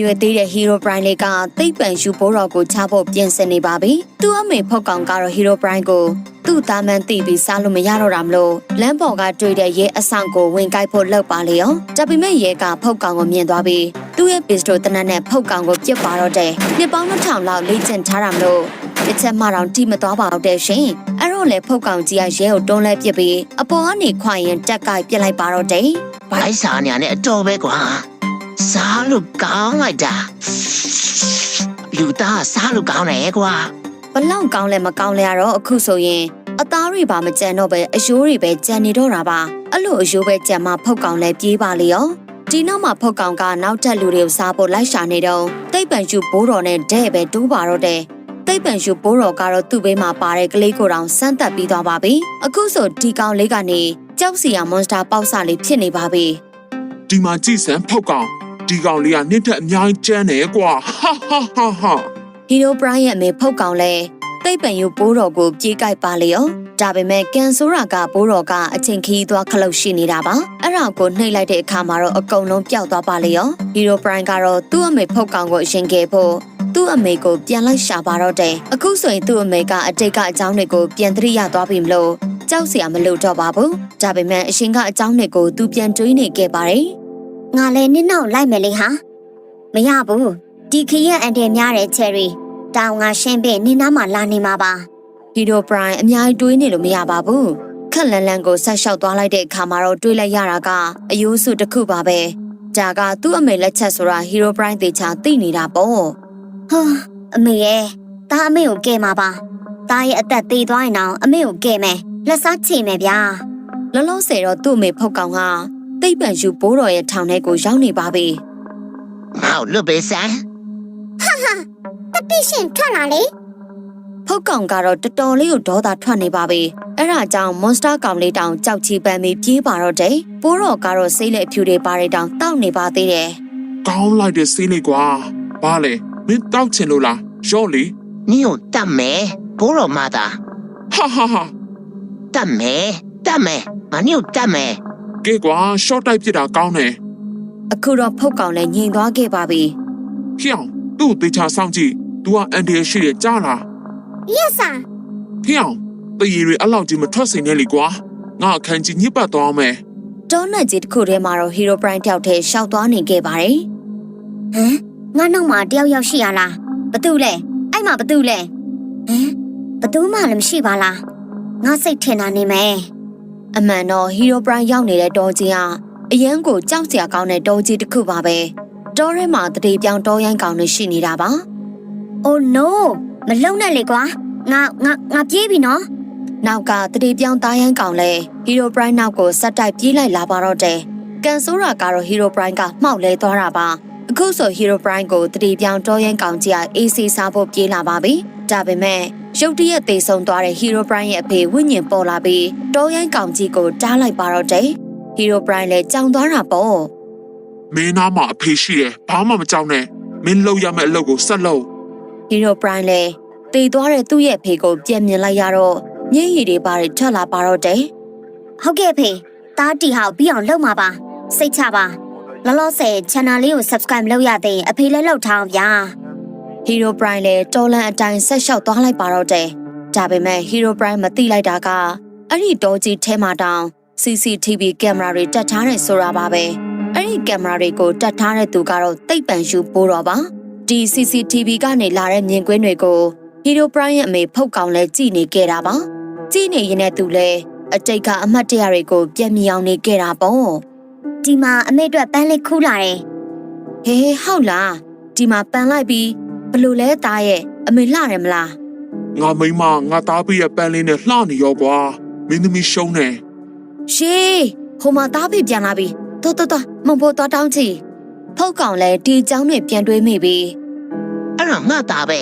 ရွယ်သေးတဲ့ Hero Prime လေးကသိပ္ပံယူဘိုးတော်ကိုချဖို့ပြင်ဆင်နေပါပြီ။သူ့အမေဖုတ်ကောင်ကတော့ Hero Prime ကိုသူ့သားမန်းသိပြီးစားလို့မရတော့တာမလို့လမ်းပေါ်ကတွေ့တဲ့ရဲအဆောင်ကိုဝင်ကိုက်ဖို့လှုပ်ပါလေရော။ဒါပေမဲ့ရဲကဖုတ်ကောင်ကိုမြင်သွားပြီးသူ့ရဲ့ပစ္စတိုတနက်နဲ့ဖုတ်ကောင်ကိုပြစ်ပါတော့တယ်။နှစ်ပေါင်း2000လောက်လေ့ကျင့်ထားတာမလို့တစ်ချက်မှတော့တိမသွားပါတော့တဲ့ရှင်။အဲ့တော့လေဖုတ်ကောင်ကြီးကရဲကိုတွန်းလဲပစ်ပြီးအပေါ်ကနေခွာရင်တက်ကိုက်ပြစ်လိုက်ပါတော့တယ်။ ဘိုင်းစားနေတဲ့အတော်ပဲကွာစားလို့ကောင်းလိုက်တာလူသားစားလို့ကောင်းတယ်ကွာ ဘလောက်ကောင်းလဲမကောင်းလဲကတော့အခုဆိုရင်အသားတွေပါမကြံတော့ပဲအယိုးတွေပဲကြံနေတော့တာပါအဲ့လိုအယိုးပဲကြံမှဖုတ်ကောင်လဲပြေးပါလေရောဒီနောက်မှာဖုတ်ကောင်ကနောက်ထပ်လူတွေကိုစားဖို့လိုက်ရှာနေတော့တိတ်ပံယူဘိုးတော်နဲ့တဲ့ပဲတိုးပါတော့တယ်တိတ်ပံယူဘိုးတော်ကတော့သူ့ဘေးမှာပါတဲ့ကလေးကိုတောင်စမ်းတက်ပြီးသွားပါပြီအခုဆိုဒီကောင်လေးကနေကြောက်စီယာမွန်စတာပေါက်စလေးဖြစ်နေပါပြီ ဒီမှာကြည့်စမ်းဖောက်ကောင်ဒီကောင်လေးကနှစ်ထက်အများကြီးကျန်းတယ်ကွာဟာဟာဟာဟာ Hero Prime ရဲ့အမေဖုတ်ကောင်လဲတိတ်ပံယူဘိုးတော်ကိုပြေးကြိုက်ပါလေရောဒါပေမဲ့ကန်ဆိုးရာကဘိုးတော်ကအချိန်ခီးသွားခလုတ်ရှိနေတာပါအဲ့ဒါကိုနှိပ်လိုက်တဲ့အခါမှာတော့အကုန်လုံးပျောက်သွားပါလေရော Hero Prime ကတော့သူ့အမေဖုတ်ကောင်ကိုအရင်ကယ်ဖို့သူ့အမေကိုပြန်လိုက်ရှာပါတော့တယ်အခုဆိုရင်သူ့အမေကအတိတ်ကအကြောင်းတွေကိုပြန်သတိရသွားပြီမလို့ကြောက်စရာမလိုတော့ပါဘူးဒါပေမဲ့အရှင်ကအကြောင်းတွေကိုသူပြန်တွေးနေခဲ့ပါတယ်ငါလည်းနင်းနောက်လိုက်မယ်လေဟာမရဘူးဒီခရက်အန်တယ်များတဲ့ Cherry တောင်ငါရှင်းပြီးနင်းနားမှာလာနေမှာပါ Hero Prime အများကြီးတွေးနေလို့မရပါဘူးခက်လန်လန်ကိုဆက်လျှောက်သွားလိုက်တဲ့အခါမှာတော့တွေးလိုက်ရတာကအယိုးစုတစ်ခုပါပဲဒါကသူ့အမေလက်ချက်ဆိုတာ Hero Prime တေချာသိနေတာပေါ့ဟာအမေရဲ့ဒါအမေကိုကဲမှာပါဒါရဲ့အသက်သေးသွားရင်တော့အမေကိုကဲမယ်လက်စားချေမယ်ဗျာလောလောဆယ်တော့သူ့အမေဖုတ်ကောင်ကတိတ်ပံယူဘိုးတော်ရဲ့ထောင်ထဲကိုရောက်နေပါပြီ ငါ့လွတ်ပေးစမ်း တတိရှင်ထွက်လာလေဖုတ်ကောင်ကတော့တော်တော်လေးကိုဒေါသထွက်နေပါပြီအဲ့ဒါကြောင့်မွန်စတာကောင်လေးတောင်ကြောက်ချီပန်းပြီးပြေးပါတော့တယ်ဘိုးတော်ကတော့စိတ်လက်ဖြူတွေပါတဲ့တောင်တောက်နေပါသေးတယ် ကောင်းလိုက်တဲ့ဆေးလေးကွာဘာလဲမင်းတောက်ချင်လို့လားရော့လေ နင်းကိုတတ်မယ်ဘိုးတော်မသာ ဟာဟာဟာ တတ်မယ်ငါနင်းကိုတတ်မယ် ကဲကွာရှော့တိုက်ပြစ်တာကောင်းတယ် အခုတော့ဖုတ်ကောင်လည်းငြိမ်သွားခဲ့ပါပြီ ဟျောင်းသူ့ကိုသေချာစောင့်ကြည့် तू ကအန်ဒီရရှိတဲ့ကြားလား Yes sir ဟျောင်းတရေတွေအဲ့လောက်ကြီးမထွက်စိန်နဲ့လေကွာငါအခန်းကြီးညစ်ပတ်သွားမယ် တောနက်ကြီးတစ်ခုထဲမှာတော့ Hero Prime တယောက်တည်းရှောက်သွားနေခဲ့ပါတယ်ဟမ်ငါနောက်မှာတယောက်ရောက်ရှိရလားဘသူလဲအဲ့မှာဘသူလဲဟမ်ဘသူမှလည်းမရှိပါလားငါစိတ်ထင်တာနေမယ်အမှန်တော့ Hero Prime ရောက်နေတဲ့တောကြီးကအရန်ကိုကြောက်စရာကောင်းတဲ့တောကြီးတစ်ခုပါပဲတောထဲမှာတတိပြောင်တောရိုင်းကောင်တွေရှိနေတာပါ Oh no မလုံနဲ့လေကွာငါပြေးပြီနော်နောက်ကတတိပြောင်သားရိုင်းကောင်လဲ Hero Prime နောက်ကိုဆက်တိုက်ပြေးလိုက်လာပါတော့တယ်ကန်ဆိုးရာကတော့ Hero Prime ကမှောက်လဲသွားတာပါအခုဆို Hero Prime ကိုတတိပြောင်တောရိုင်းကောင်ကြီးက AC စားဖို့ပြေးလာပါပြီဒါပေမဲ့ရုတ်တရက်သေဆုံးသွားတဲ့ Hero Prime ရဲ့အဖေဝိညာဉ်ပေါ်လာပြီးတောရိုင်းကောင်ကြီးကိုတားလိုက်ပါတော့တယ် Hero Prime လည်းကြောင်သွားတာပေါ့ မင်းသားမှာအဖေရှိတယ်ဘာမှမကြောက်နဲ့မင်းလှုပ်ရမယ့်အလုပ်ကိုဆက်လုပ် Hero Prime လည်းတည်သွားတဲ့သူ့ရဲ့ဖေကိုပြန်မြင်လိုက်ရတော့မျက်ရည်တွေပါထွက်လာပါတော့တယ်ဟုတ်ကဲ့ဖေတားတီဟောက်ပြီးအောင်လုပ်မှာပါစိတ်ချပါလောလောဆယ် channel လေးကို subscribe လုပ်ရတဲ့အဖေလည်းလုပ်ထားအောင်ဗျာ Hero Prime လည်းတော်လန်အတိုင်းဆက်လျှောက်သွားလိုက်ပါတော့တယ်ဒါပေမဲ့ Hero Prime မသိလိုက်တာကအဲ့ဒီတောကြီးထဲမှာတောင် CCTV ကင်မရာတွေတက်ထားတယ်ဆိုတာပါပဲအဲ့ဒီကင်မရာတွေကိုတက်ထားတဲ့သူကတော့တိတ်ပံယူဘိုးတော်ပါဒီ CCTV ကနေလာတဲ့မြင်ကွင်းတွေကို Hero Prime ရဲ့အမေဖုတ်ကောင်လဲကြည်နေခဲ့တာပါကြည်နေရင်လည်းသူလဲအတိတ်ကအမှတ်တရတွေကိုပြန်မြင်အောင်နေခဲ့တာပေါ့ဒီမှာအမေအတွက်ပန်းလေးခူးလာတယ်ဟေးဟုတ်လားဒီမှာပန်းလိုက်ပြီးဘလို့လဲသားရဲ့အမေလှတယ်မလား ငါမိမငါသားပေးရဲ့ပန်းလေးနဲ့လှနေရောကွာမင်းသမီးရှုံးနေ ရှေးဟိုမှာသားဖေပြန်လာပြီတော်မဖို့တော်တောင်းချီဖုတ်ကောင်လဲဒီအကြောင်းတွေပြန်တွေးမိပြီ အဲ့တော့ငါသားပဲ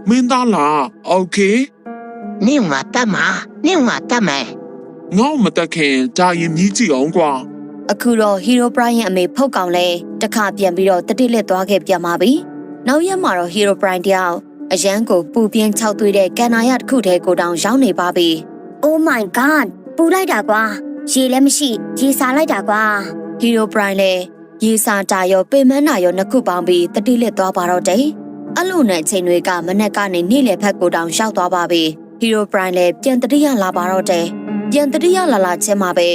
မင်းသားလားโอเค နင်းငါတတ်မယ် ငါ့ကိုမတက်ခင်ကြာရင်မြည်ကြည့်အောင်ကွာ အခုတော့ Hero Prime ရဲ့အမေဖုတ်ကောင်လဲတစ်ခါပြန်ပြီးတော့တတိလက်သွားခဲ့ပြန်ပါပြီနောက်ရက်မှာတော့ Hero Prime တယောက်အရန်ကိုပူပြင်းခြောက်သွေးတဲ့ကန်နာရတစ်ခုတည်းကိုတောင်ရောက်နေပါပြီ Oh my god ပူလိုက်တာကွာရေလည်းမရှိရေစားလိုက်တာကွာ Hero Prime လဲ ရေစာတာရောပေမန်းနာရောနှစ်ခုပေါင်းပြီးတတိလက်သွားပါတော့တယ်။အဲ့လိုနဲ့အချိန်တွေကမနက်ကနေနေ့လယ်ဖက်ကိုတောင်ရောက်သွားပါပြီ။ Hero Prime လည်းပြန်တတိယလာပါတော့တယ်။ပြန်တတိယလာချင်းမှာပဲ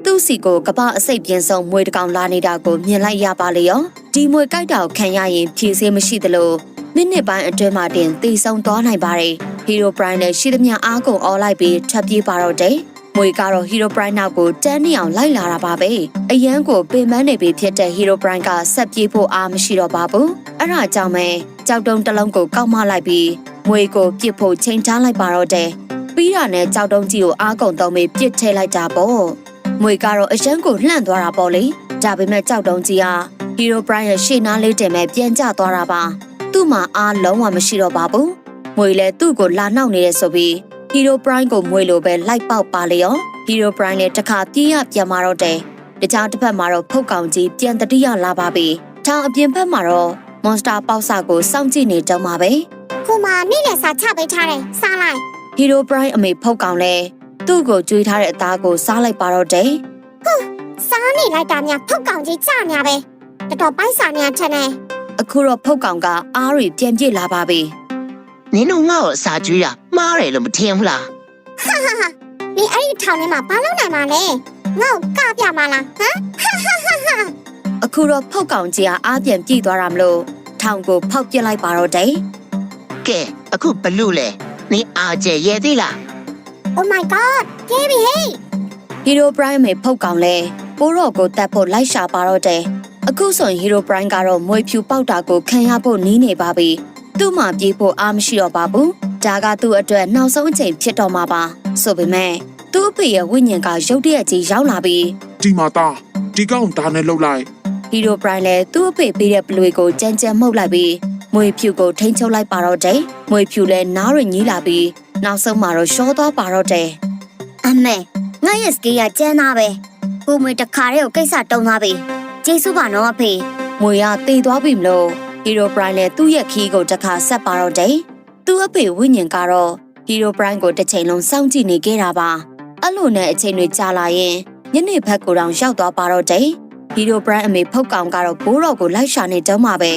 သူ့စီကိုကပအစိတ်ပြင်းဆုံးမွေတကောင်လာနေတာကိုမြင်လိုက်ရပါလေရော။ဒီမွေကြိုက်တာကိုခံရရင်ဖြည့်ဆေးမရှိသလိုမိနစ်ပိုင်းအတွင်းမှာတင်သေဆုံးသွားနိုင်ပါတယ်။ Hero Prime နဲ့ရှိသမျှအားကုန်အော်လိုက်ပြီးထွက်ပြေးပါတော့တယ်။မွေကတော့ Hero Prime နောက်ကိုတန်းနေအောင်လိုက်လာတာပါပဲ။အရန်ကိုပင်ပန်းနေပြီဖြစ်တဲ့ Hero Prime ကဆက်ပြေးဖို့အားမရှိတော့ပါဘူး။အဲ့ဒါကြောင့်ပဲကြောက်တုံးတစ်လုံးကိုကောက်မလိုက်ပြီးမွေကိုပြစ်ဖို့ချိန်ချလိုက်ပါတော့တယ်။ပြီးတာနဲ့ကြောက်တုံးကြီးကိုအားကုန်သုံးပြီးပြစ်ထည့်လိုက်တာပေါ့။မွေကတော့အရန်ကိုလှန့်သွားတာပေါ့လေ။ဒါပေမဲ့ကြောက်တုံးကြီးဟာ Hero Prime ရဲ့ရှေ့နားလေးတင်မဲ့ပြန်ကျသွားတာပါ။သူ့မှာအားလုံးဝမရှိတော့ပါဘူး။မွေလည်းသူ့ကိုလာနှောက်နေတယ်ဆိုပြီးHero Prime ကိုမွေလိုပဲလိုက်ပေါက်ပါလေရော Hero Prime လည်းတစ်ခါပြေးရပြန်มาတော့တယ်တခြားတစ်ဖက်မှာတော့ဖုတ်ကောင်ကြီးပြန်တတိယလာပါပြီထောင်အပြင်ဘက်မှာတော့ Monster ပေါက်စကိုစောင့်ကြည့်နေတော့မှာပဲခုမှနေ့လည်စာချပေးထားတယ်စားလိုက် Hero Prime အမေဖုတ်ကောင်လည်းသူ့ကိုကြွေးထားတဲ့အသားကိုစားလိုက်ပါတော့တယ်စားနေလိုက်တာများဖုတ်ကောင်ကြီးကြာညာပဲတော်တော်ပိုင်းစာနေထက်နေအခုတော့ဖုတ်ကောင်ကအားရီပြန်ပြေးလာပါပြီနင်တို့ငါ့ကိုစာကျွေးတာမှားတယ်လို့မထင်ဘူးလားဟာနင်အဲ့ဒီထောင်ထဲမှာဘာလုပ်နိုင်မှာလဲငါ့ကိုကပြမှာလားဟမ်အခုတော့ဖုတ်ကောင်ကြီးအားပြန်ပြေးသွားတာမလို့ထောင်ကိုဖောက်ပြစ်လိုက်ပါတော့တယ်ကဲအခုဘလို့လဲနင်အားကျရဲသေးလား Oh my god ပြေးပြီဟေး Hero Prime မေဖုတ်ကောင်လဲပိုးတော့ကိုတတ်ဖို့လိုက်ရှာပါတော့တယ်အခုဆိုရင် Hero Prime ကတော့မွေဖြူပေါက်တာကိုခံရဖို့နီးနေပါပြီသူ့မှာပြေးဖို့အားမရှိတော့ပါဘူးဒါကသူ့အတွက်နောက်ဆုံးအချိန်ဖြစ်တော့မှာပါဆိုပေမဲ့သူ့အဖေရဲ့ဝိညာဉ်ကရုတ်တရက်ကြီးရောက်လာပြီးဒီမှာသားဒီကောင်ဒါနဲ့လှုပ်လိုက် Hero Prime လည်းသူ့အဖေပေးတဲ့ပလွေကိုကြမ်းကြမ်းမှုတ်လိုက်ပြီးမွေဖြူကိုထိန်းချုပ်လိုက်ပါတော့တယ်မွေဖြူလည်းနားရညည်းလာပြီးနောက်ဆုံးမှာတော့ရှောသွားပါတော့တယ်အမေငါရဲ့စကေးကကျန်းသားပဲကိုမွေတခါတည်းကိုကိစ္စတုံးသွားပြီကျေးဇူးပါနော်အဖေမွေကတေသွားပြီမလို့Hero Prime လည်းသူ့ရဲ့ခီးကိုတစ်ခါဆက်ပါတော့တယ်။သူ့အဖေဝိညာဉ်ကတော့ Hero Prime ကိုတစ်ချိန်လုံးစောင့်ကြည့်နေခဲ့တာပါ။အဲ့လိုနဲ့အချိန်တွေကြာလာရင်ညနေဘက်ကိုတောင်ရောက်သွားပါတော့တယ်။ Hero Prime အမေဖုတ်ကောင်ကတော့ဘိုးတော်ကိုလိုက်ရှာနေတော့မှာပဲ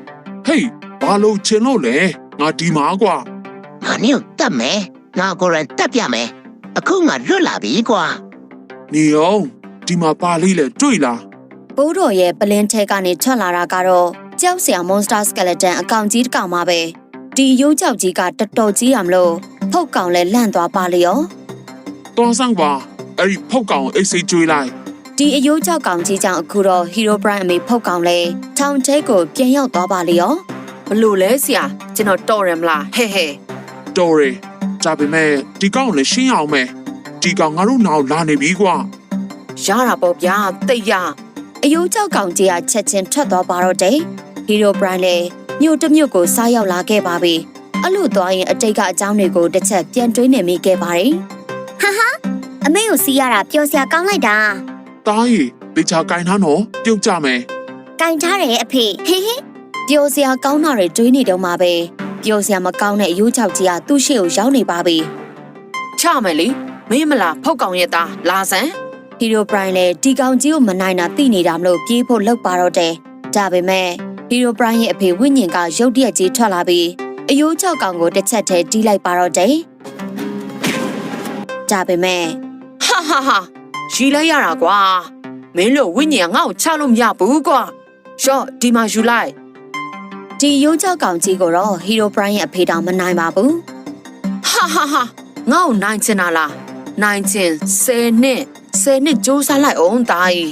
။ဟေးဘာလို့ချင်လို့လဲငါဒီမှာကွာ။ငါနေတတ်မယ်။ငါကိုယ်တိုင်တက်ပြမယ်။အခုငါလွတ်လာပြီကွာ။နေအောင်ဒီမှာပါလေးလေတွေ့လား။ဘိုးတော်ရဲ့ပလင်းထဲကနေထွက်လာတာကတော့ကြောက်စရာ Monster Skeleton အကောင်ကြီးတစ်ကောင်ပါပဲဒီရိုးကြောက်ကြီးကတော်တော်ကြီးရမလို့ဖုတ်ကောင်လဲလန့်သွားပါလေရောတော်ဆောင်ပါအဲ့ဒီဖုတ်ကောင်အိတ်စိတ်ကျွေးလိုက်ဒီအရိုးကြောက်ကောင်ကြီးကြောင့်အခုတော့ Hero Prime အမေဖုတ်ကောင်လဲထောင်ထဲကိုပြန်ရောက်သွားပါလေရောဘလို့လဲဆရာကျွန်တော်တော်ရမလားဟဲ့တော်ရဒါပေမဲ့ဒီကောင်လည်းရှင်းအောင်မယ်ဒီကောင်ငါတို့နောက်လာနေပြီကွာရတာပေါ့ဗျာတိတ်ရအယိုးကြောက်ကောင်ကြီးကချက်ချင်းထွက်သွားပါတော့တယ်Hero Prime လည်းမြို့တစ်မြို့ကိုစားရောက်လာခဲ့ပါပြီ။အဲ့လိုသွားရင်အတိတ်ကအကြောင်းတွေကိုတစ်ချက်ပြန်တွေးနေမိခဲ့ပါတယ်။ဟာအမေကိုစီးရတာပျော်စရာကောင်းလိုက်တာ။တားရီတေချာကင်ထားနော်ပြုတ်ကြမယ်။ကင်ထားတယ်အဖေဟေပျော်စရာကောင်းတာတွေတွေးနေတော့မှပဲပျော်စရာမကောင်းတဲ့အယိုးချောက်ကြီးကသူ့ရှေ့ကိုရောက်နေပါပြီ။ချမယ်လေမင်းမလားဖုတ်ကောင်ရဲ့သားလာစမ်းHero Prime လည်းဒီကောင်ကြီးကိုမနိုင်တာသိနေတာမလို့ပြေးဖို့လုပ်ပါတော့တယ်။ဒါပေမဲ့Hero Prime ရဲ့အဖေဝိညာဉ်ကရုတ်တရက်ကြီးထွက်လာပြီးအယိုးချောက်ကောင်ကိုတစ်ချက်တည်းတီးလိုက်ပါတော့တယ်။ဒါပေမဲ့ဟာရီလိုက်ရတာကွာမင်းတို့ဝိညာဉ်ငါ့ကိုချလို့မရဘူးကွာရှော့ဒီမှာယူလိုက်ဒီယိုးချောက်ကောင်ကြီးကိုတော့ Hero Prime ရဲ့အဖေတောင်မနိုင်ပါဘူးဟာငါ့ကိုနိုင်ချင်တာလားနိုင်ချင်10နှစ်စူးစမ်းလိုက်အောင်တာကြီး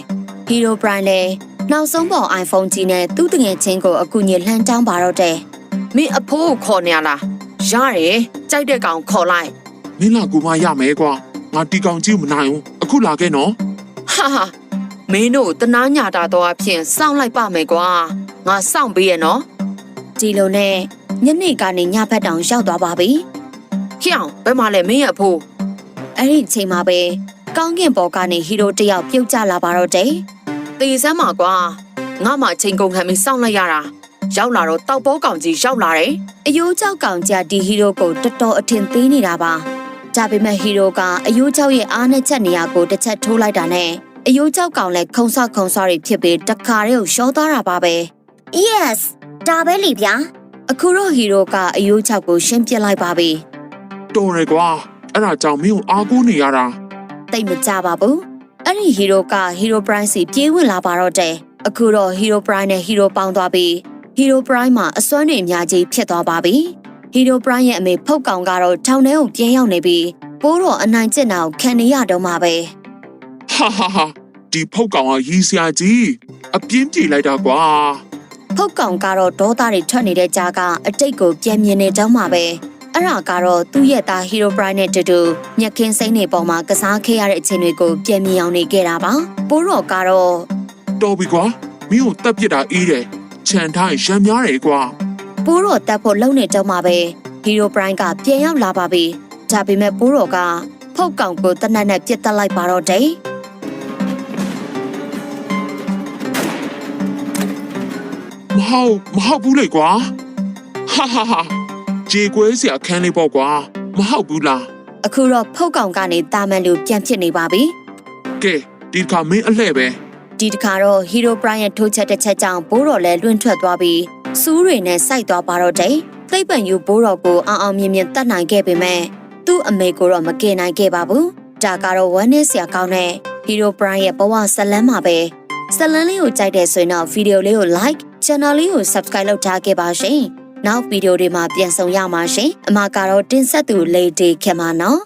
Hero Prime လည်းနောက်ဆုံးပေါ် iPhone ကြီးနဲ့သူ့တငယ်ချင်းကိုအကူအညီလှမ်းတောင်းပါတော့တယ်။မင်းအဖိုးကိုခေါ်နေရလား။ရတယ်ကြိုက်တဲ့ကောင်ခေါ်လိုက်။မင်းလာကူမရမယ်ကွာ။ငါဒီကောင်ကြီးမနိုင်ဘူး။အခုလာခဲ့နော်။ဟာမင်းတို့တနာညာတာတော့အဖြစ်စောင့်လိုက်ပါမယ်ကွာ။ငါစောင့်ပေးရနော်။ဒီလိုနဲ့ညနေကနေညဘက်တောင်ရောက်သွားပါပြီ။ဟျောင်းဘယ်မှာလဲမင်းရဲ့အဖိုး။အဲ့ဒီအချိန်မှာပဲကောင်းကင်ဘော်ကနေဟီရိုတယောက်ပြုတ်ကျလာပါတော့တယ်။တေးစမ်းပါကွာငါမှချိန်ကုန်ခံပြီးစောင့်လိုက်ရတာရောက်လာတော့တောက်ပိုးကောင်ကြီးရောက်လာတယ်အယိုးကြောက်ကောင်ကြီးဒီဟီရိုကိုတော်တော်အထင်သေးနေတာပါဒါပေမဲ့ဟီရိုကအယိုးကြောက်ရဲ့အားနဲ့ချက်နေရာကိုတစ်ချက်ထိုးလိုက်တာနဲ့ အယိုးကြောက်ကောင်လည်းခုံဆော့တွေဖြစ်ပြီးတခါတည်းကိုရှောသွားတာပါပဲ Yes ဒါပဲလေဗျာ အခုတော့ဟီရိုကအယိုးကြောက်ကိုရှင်းပြလိုက်ပါပြီ တော်ရယ်ကွာအဲ့ဒါကြောင့်မင်းကိုအားကိုးနေရတာ တိတ်မကြပါဘူးအဲ့ဒီဟီရိုကဟီရိုပရိုင်းစီပြေးဝင်လာပါတော့တယ်အခုတော့ဟီရိုပရိုင်းနဲ့ဟီရိုပေါင်းသွားပြီးဟီရိုပရိုင်းမှာအစွမ်းတွေအများကြီးဖြစ်သွားပါပြီဟီရိုပရိုင်းရဲ့အမေဖုတ်ကောင်ကတော့ထောင်ထဲကိုပြန်ရောက်နေပြီးပိုးတော်အနိုင်ကျင့်တာကိုခံနေရတော့မှာပဲ ဟာဟာဟာဒီဖုတ်ကောင်ကရီးစရာကြီးအပြင်းပြေးလိုက်တာကွာ ဖုတ်ကောင်ကတော့ဒေါသတွေထွက်နေတဲ့ကြားကအတိတ်ကိုပြန်မြင်နေတော့မှာပဲအဲ့ဒါကတော့သူ့ရဲ့သားဟီရိုပရိုင်းနဲ့တူတူမြက်ခင်းစိမ့်နေပေါ်မှာကစားခဲ့ရတဲ့အချိန်တွေကိုပြန်မြင်အောင်နေခဲ့တာပါပိုးတော်ကတော့ တော်ပြီကွာမင်းကိုတက်ပစ်တာအေးတယ်ခြံထားရင်ရမ်းများတယ်ကွာ ပိုးတော်တက်ဖို့လုံနေတော့မှာပဲဟီရိုပရိုင်းကပြန်ရောက်လာပါပြီဒါပေမဲ့ပိုးတော်ကဖုတ်ကောင်ကိုတနက်နဲ့ပြစ်တက်လိုက်ပါတော့တယ် မဟုတ်ဘူးလေကွာဟာဟာဟာဂျေကွဲစရာခန်းလေးပေါ့ကွာမဟုတ်ဘူးလား အခုတော့ဖုတ်ကောင်ကနေတာမန်လူပြန်ဖြစ်နေပါပြီ ကဲဒီတစ်ခါမင်းအလှဲ့ပဲ ဒီတစ်ခါတော့ဟီရိုပရိုင်းရဲ့ထိုးချက်တစ်ချက်ကြောင့်ပိုးတော်လည်းလွင့်ထွက်သွားပြီးစူးတွေနဲ့စိုက်သွားပါတော့တယ်သိပ္ပံယူပိုးတော်ကိုအောင်မြင်တတ်နိုင်ခဲ့ပေမဲ့သူ့အမေကိုတော့မကယ်နိုင်ခဲ့ပါဘူးဒါကတော့ဝမ်းနည်းစရာကောင်းတဲ့ဟီရိုပရိုင်းရဲ့ဘဝဆက်လန်းမှာပဲဆက်လန်းလေးကိုကြိုက်တဲ့ဆိုရင်တော့ဗီဒီယိုလေးကို like channel လေးကို subscribe လုပ်ထားခဲ့ပါရှင်နောက်ဗီဒီယိုတွေမှာပြန်ဆောင်ရမှာရှင်အမကတော့တင်ဆက်သူ Lady ခင်မနော်